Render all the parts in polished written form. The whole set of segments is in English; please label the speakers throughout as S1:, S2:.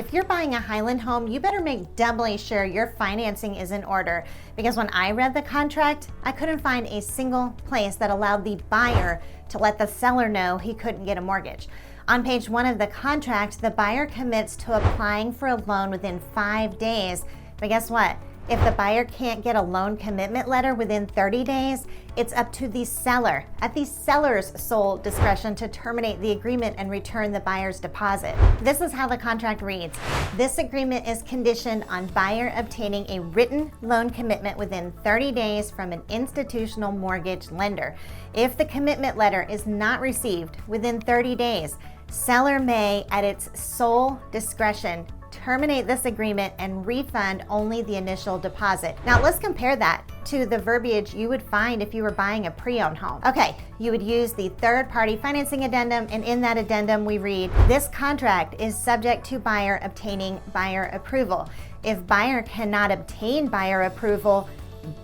S1: if you're buying a Highland home, you better make doubly sure your financing is in order, because when I read the contract, I couldn't find a single place that allowed the buyer to let the seller know he couldn't get a mortgage. On page 1 of the contract, the buyer commits to applying for a loan within 5 days. But guess what? If the buyer can't get a loan commitment letter within 30 days, it's up to the seller, at the seller's sole discretion, to terminate the agreement and return the buyer's deposit. This is how the contract reads. This agreement is conditioned on buyer obtaining a written loan commitment within 30 days from an institutional mortgage lender. If the commitment letter is not received within 30 days, seller may, at its sole discretion, terminate this agreement and refund only the initial deposit. Now let's compare that to the verbiage you would find if you were buying a pre-owned home. Okay, you would use the third-party financing addendum, and in that addendum we read, this contract is subject to buyer obtaining buyer approval. If buyer cannot obtain buyer approval,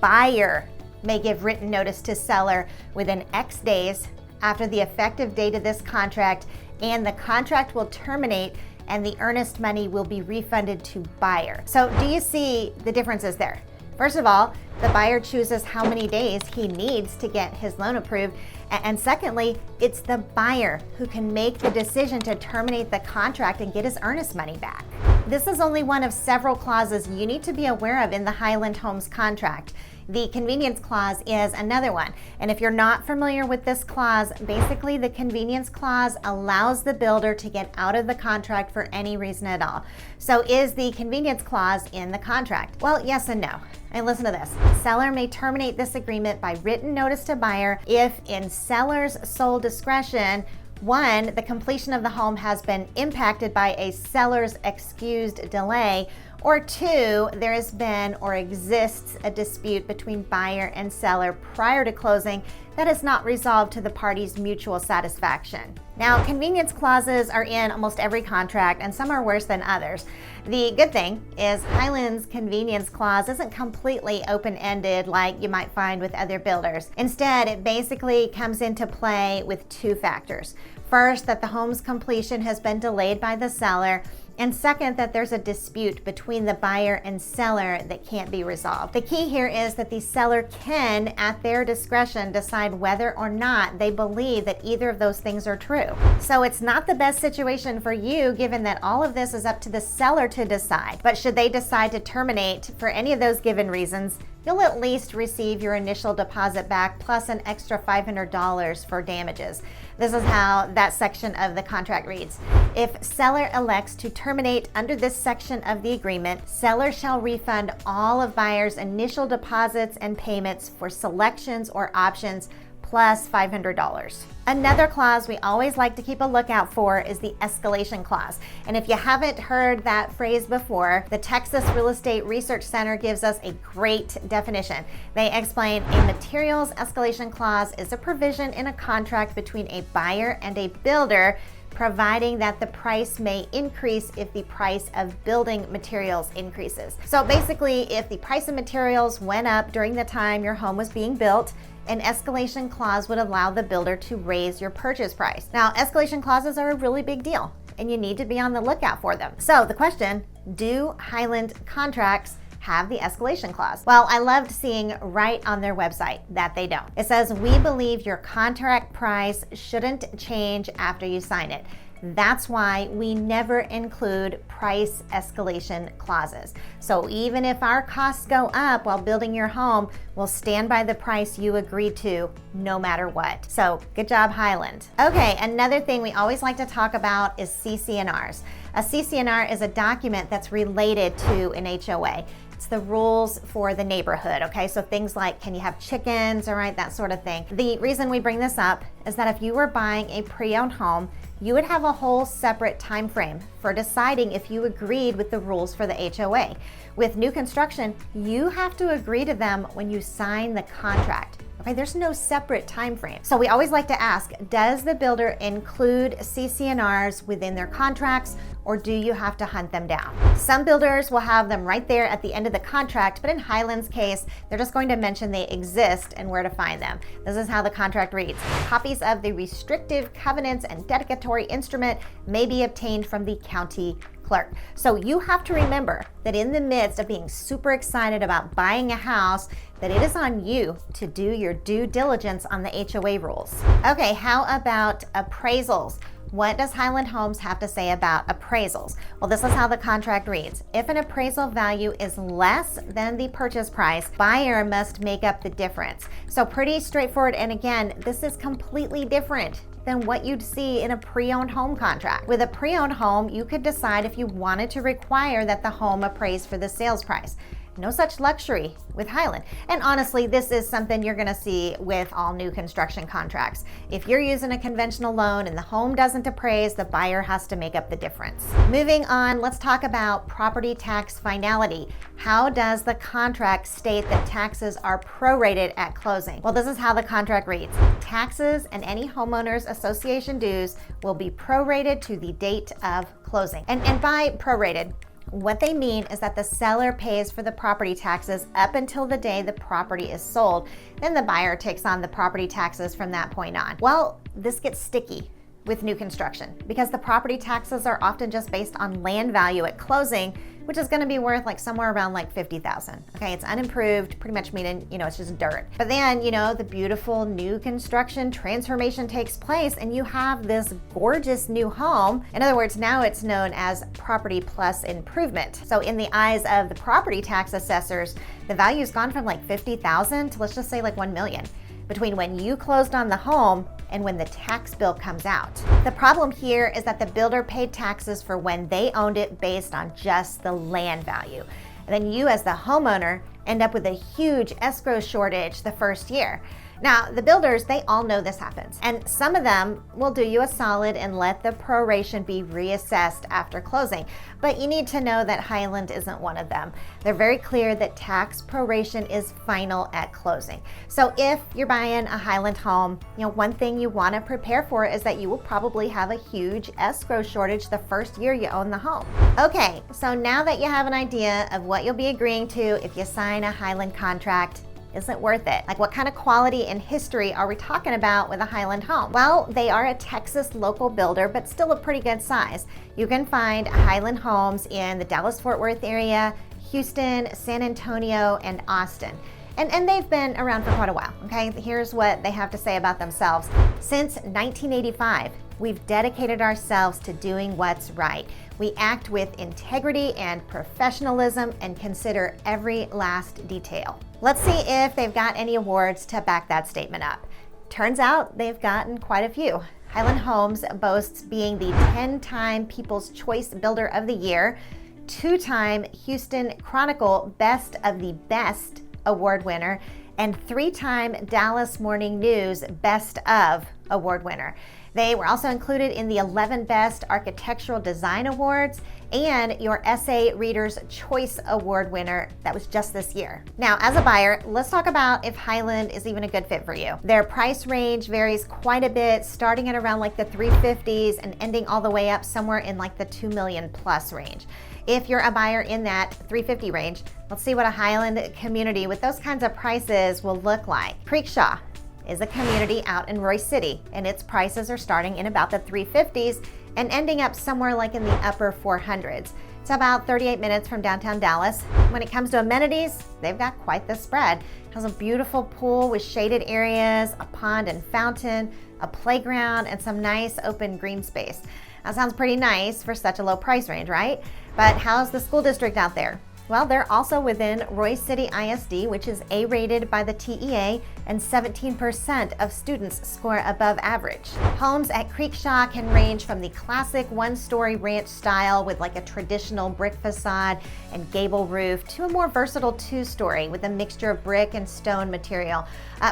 S1: buyer may give written notice to seller within X days after the effective date of this contract, and the contract will terminate and the earnest money will be refunded to buyer. So do you see the differences there? First of all, the buyer chooses how many days he needs to get his loan approved. And secondly, it's the buyer who can make the decision to terminate the contract and get his earnest money back. This is only one of several clauses you need to be aware of in the Highland Homes contract. The convenience clause is another one. And if you're not familiar with this clause, basically the convenience clause allows the builder to get out of the contract for any reason at all. So is the convenience clause in the contract? Well, yes and no. And listen to this. Seller may terminate this agreement by written notice to buyer if, in seller's sole discretion, 1, the completion of the home has been impacted by a seller's excused delay, or 2, there has been or exists a dispute between buyer and seller prior to closing that is not resolved to the parties' mutual satisfaction. Now, convenience clauses are in almost every contract, and some are worse than others. The good thing is Highland's convenience clause isn't completely open-ended like you might find with other builders. Instead, it basically comes into play with 2 factors. First, that the home's completion has been delayed by the seller, and second, that there's a dispute between the buyer and seller that can't be resolved. The key here is that the seller can, at their discretion, decide whether or not they believe that either of those things are true. So it's not the best situation for you, given that all of this is up to the seller to decide. But should they decide to terminate for any of those given reasons, you'll at least receive your initial deposit back plus an extra $500 for damages. This is how that section of the contract reads. If seller elects to terminate under this section of the agreement, seller shall refund all of buyer's initial deposits and payments for selections or options plus $500. Another clause we always like to keep a lookout for is the escalation clause. And if you haven't heard that phrase before, the Texas Real Estate Research Center gives us a great definition. They explain a materials escalation clause is a provision in a contract between a buyer and a builder, providing that the price may increase if the price of building materials increases. So basically, if the price of materials went up during the time your home was being built, an escalation clause would allow the builder to raise your purchase price. Now, escalation clauses are a really big deal, and you need to be on the lookout for them. So the question, do Highland contracts have the escalation clause? Well, I loved seeing right on their website that they don't. It says, we believe your contract price shouldn't change after you sign it. That's why we never include price escalation clauses. So even if our costs go up while building your home, we'll stand by the price you agreed to no matter what. So good job, Highland. Okay, another thing we always like to talk about is CCNRs. A CCNR is a document that's related to an HOA. It's the rules for the neighborhood, okay? So things like, can you have chickens, all right, that sort of thing. The reason we bring this up is that if you were buying a pre-owned home, you would have a whole separate time frame for deciding if you agreed with the rules for the HOA. With new construction, you have to agree to them when you sign the contract. Okay, there's no separate time frame. So we always like to ask, does the builder include CCNRs within their contracts, or do you have to hunt them down? Some builders will have them right there at the end of the contract, but in Highland's case, they're just going to mention they exist and where to find them. This is how the contract reads. Copies of the restrictive covenants and dedicatory instrument may be obtained from the county clerk. So you have to remember that in the midst of being super excited about buying a house, that it is on you to do your due diligence on the HOA rules. Okay, how about appraisals? What does Highland Homes have to say about appraisals? Well, this is how the contract reads. If an appraisal value is less than the purchase price, buyer must make up the difference. So pretty straightforward. And again, this is completely different than what you'd see in a pre-owned home contract. With a pre-owned home, you could decide if you wanted to require that the home appraised for the sales price. No such luxury with Highland. And honestly, this is something you're gonna see with all new construction contracts. If you're using a conventional loan and the home doesn't appraise, the buyer has to make up the difference. Moving on, let's talk about property tax finality. How does the contract state that taxes are prorated at closing? Well, this is how the contract reads. Taxes and any homeowners association dues will be prorated to the date of closing. And by prorated, what they mean is that the seller pays for the property taxes up until the day the property is sold. Then the buyer takes on the property taxes from that point on. Well, this gets sticky with new construction because the property taxes are often just based on land value at closing, which is going to be worth like somewhere around like $50,000. Okay, it's unimproved, pretty much meaning, it's just dirt. But then, the beautiful new construction transformation takes place and you have this gorgeous new home. In other words, now it's known as property plus improvement. So in the eyes of the property tax assessors, the value's gone from like 50,000 to let's just say like 1 million between when you closed on the home and when the tax bill comes out. The problem here is that the builder paid taxes for when they owned it based on just the land value. And then you as the homeowner end up with a huge escrow shortage the first year. Now, the builders, they all know this happens. And some of them will do you a solid and let the proration be reassessed after closing. But you need to know that Highland isn't one of them. They're very clear that tax proration is final at closing. So if you're buying a Highland home, one thing you want to prepare for is that you will probably have a huge escrow shortage the first year you own the home. Okay, so now that you have an idea of what you'll be agreeing to if you sign a Highland contract, is it worth it? Like, what kind of quality and history are we talking about with a Highland home? Well, they are a Texas local builder, but still a pretty good size. You can find Highland Homes in the Dallas-Fort Worth area, Houston, San Antonio, and Austin. And they've been around for quite a while, okay? Here's what they have to say about themselves. Since 1985, we've dedicated ourselves to doing what's right. We act with integrity and professionalism and consider every last detail. Let's see if they've got any awards to back that statement up. Turns out they've gotten quite a few. Highland Homes boasts being the 10-time People's Choice Builder of the Year, 2-time Houston Chronicle Best of the Best Award winner, and 3-time Dallas Morning News Best of Award winner. They were also included in the 11 Best Architectural Design Awards and your Essay Reader's Choice Award winner that was just this year. Now, as a buyer, let's talk about if Highland is even a good fit for you. Their price range varies quite a bit, starting at around like the 350s and ending all the way up somewhere in like the 2 million plus range. If you're a buyer in that 350 range, let's see what a Highland community with those kinds of prices will look like. Creekshaw is a community out in Royce City, and its prices are starting in about the 350s and ending up somewhere like in the upper 400s. It's about 38 minutes from downtown Dallas. When it comes to amenities, they've got quite the spread. It has a beautiful pool with shaded areas, a pond and fountain, a playground, and some nice open green space. That sounds pretty nice for such a low price range, right? But how's the school district out there? Well, they're also within Royce City ISD, which is A-rated by the TEA, and 17% of students score above average. Homes at Creekshaw can range from the classic one-story ranch style with like a traditional brick facade and gable roof to a more versatile two-story with a mixture of brick and stone material.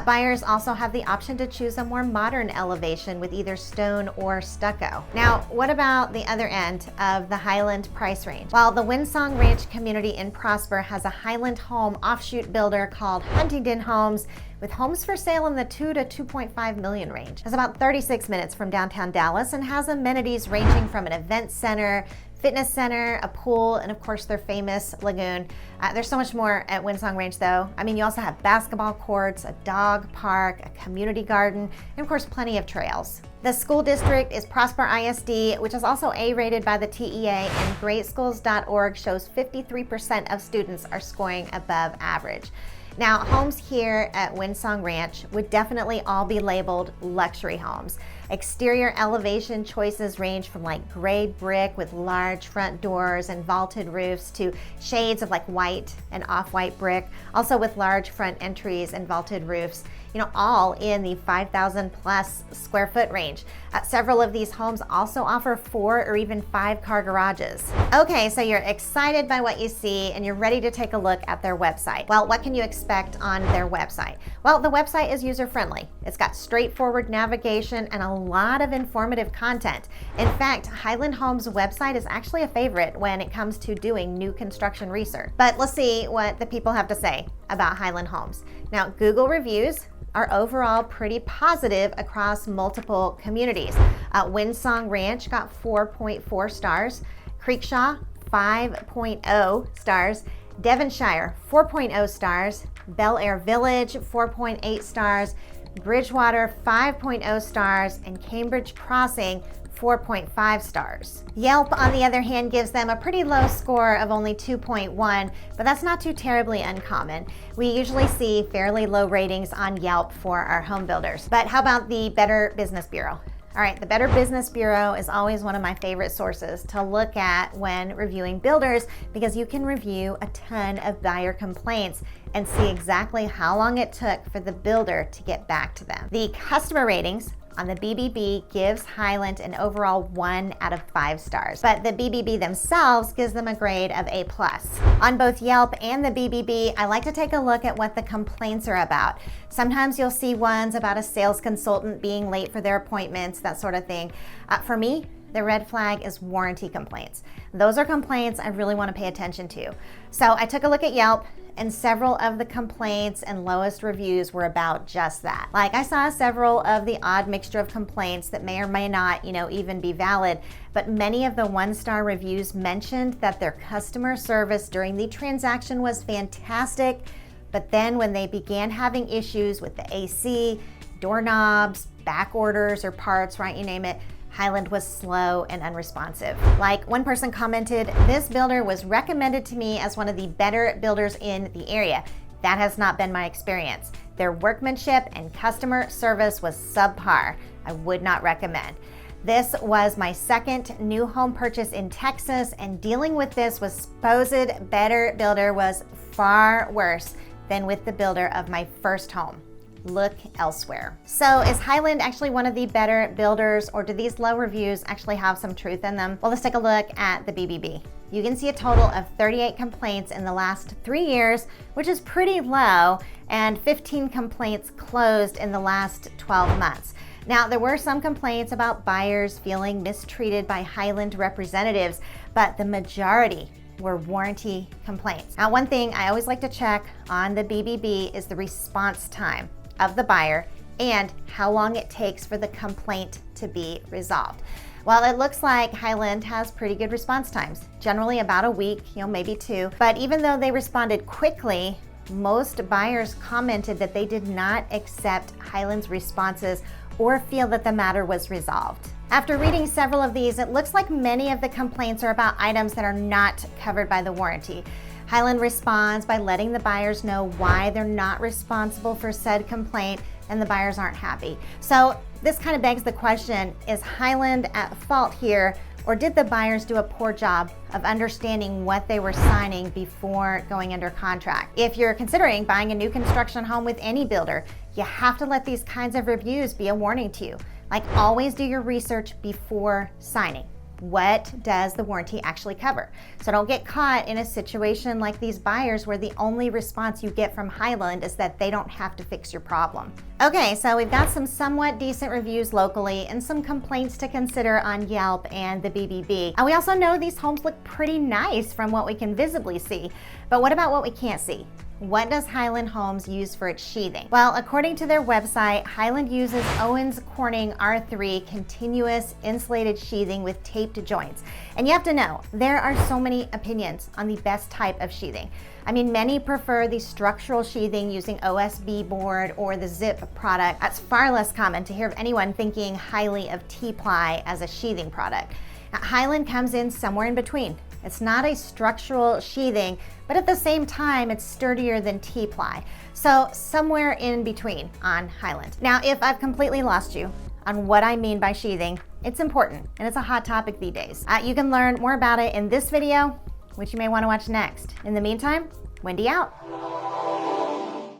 S1: Buyers also have the option to choose a more modern elevation with either stone or stucco. Now, what about the other end of the Highland price range? Well, the Windsong Ranch community in Prosper has a Highland home offshoot builder called Huntington Homes, with homes for sale in the 2 to 2.5 million range. It's about 36 minutes from downtown Dallas and has amenities ranging from an event center, fitness center, a pool, and of course their famous lagoon. There's so much more at Windsong Ranch though. I mean, you also have basketball courts, a dog park, a community garden, and of course plenty of trails. The school district is Prosper ISD, which is also A-rated by the TEA, and greatschools.org shows 53% of students are scoring above average. Now, homes here at Windsong Ranch would definitely all be labeled luxury homes. Exterior elevation choices range from like gray brick with large front doors and vaulted roofs to shades of like white and off-white brick, also with large front entries and vaulted roofs, all in the 5,000 plus square foot range. Several of these homes also offer 4 or even 5 car garages. Okay, so you're excited by what you see and you're ready to take a look at their website. Well, what can you expect on their website? Well, the website is user-friendly. It's got straightforward navigation and a lot of informative content. In fact, Highland Homes' website is actually a favorite when it comes to doing new construction research. But let's see what the people have to say about Highland Homes. Now, Google reviews are overall pretty positive across multiple communities. Windsong Ranch got 4.4 stars, Creekshaw 5.0 stars, Devonshire 4.0 stars, Bel Air Village 4.8 stars, Bridgewater 5.0 stars, and Cambridge Crossing 4.5 stars. Yelp, on the other hand, gives them a pretty low score of only 2.1, but that's not too terribly uncommon. We usually see fairly low ratings on Yelp for our home builders. But how about the Better Business Bureau? All right, the Better Business Bureau is always one of my favorite sources to look at when reviewing builders, because you can review a ton of buyer complaints and see exactly how long it took for the builder to get back to them. The customer ratings on the BBB gives Highland an overall 1 out of 5 stars, but the BBB themselves gives them a grade of A+. On both Yelp and the BBB, I like to take a look at what the complaints are about. Sometimes you'll see ones about a sales consultant being late for their appointments, that sort of thing. For me, the red flag is warranty complaints. Those are complaints I really want to pay attention to. So I took a look at Yelp, and several of the complaints and lowest reviews were about just that. Like, I saw several of the odd mixture of complaints that may or may not, even be valid, but many of the 1-star reviews mentioned that their customer service during the transaction was fantastic, but then when they began having issues with the AC, doorknobs, back orders, or parts, right, you name it, Highland was slow and unresponsive. Like, one person commented, "This builder was recommended to me as one of the better builders in the area. That has not been my experience. Their workmanship and customer service was subpar. I would not recommend." This was my second new home purchase in Texas, and dealing with this with supposed better builder was far worse than with the builder of my first home. Look elsewhere. So is Highland actually one of the better builders, or do these low reviews actually have some truth in them? Well, let's take a look at the BBB. You can see a total of 38 complaints in the last 3 years, which is pretty low, and 15 complaints closed in the last 12 months. Now, there were some complaints about buyers feeling mistreated by Highland representatives, but the majority were warranty complaints. Now, one thing I always like to check on the BBB is the response time of the buyer and how long it takes for the complaint to be resolved. Well, it looks like Highland has pretty good response times, generally about a week, maybe 2. But even though they responded quickly, most buyers commented that they did not accept Highland's responses or feel that the matter was resolved. After reading several of these, it looks like many of the complaints are about items that are not covered by the warranty. Highland responds by letting the buyers know why they're not responsible for said complaint, and the buyers aren't happy. So this kind of begs the question, is Highland at fault here, or did the buyers do a poor job of understanding what they were signing before going under contract? If you're considering buying a new construction home with any builder, you have to let these kinds of reviews be a warning to you. Like, always do your research before signing. What does the warranty actually cover? So don't get caught in a situation like these buyers where the only response you get from Highland is that they don't have to fix your problem. Okay, so we've got some somewhat decent reviews locally and some complaints to consider on Yelp and the BBB. And we also know these homes look pretty nice from what we can visibly see. But what about what we can't see? what does Highland Homes use for its sheathing? Well, according to their website, Highland uses Owens Corning R3 continuous insulated sheathing with taped joints. And you have to know, there are so many opinions on the best type of sheathing. I mean, many prefer the structural sheathing using OSB board or the zip product. That's far less common to hear of anyone thinking highly of T-ply as a sheathing product. Now, Highland comes in somewhere in between. It's not a structural sheathing, but at the same time, it's sturdier than T-ply. So somewhere in between on Highland. Now, if I've completely lost you on what I mean by sheathing, it's important and it's a hot topic these days. You can learn more about it in this video, which you may want to watch next. In the meantime, Wendy out.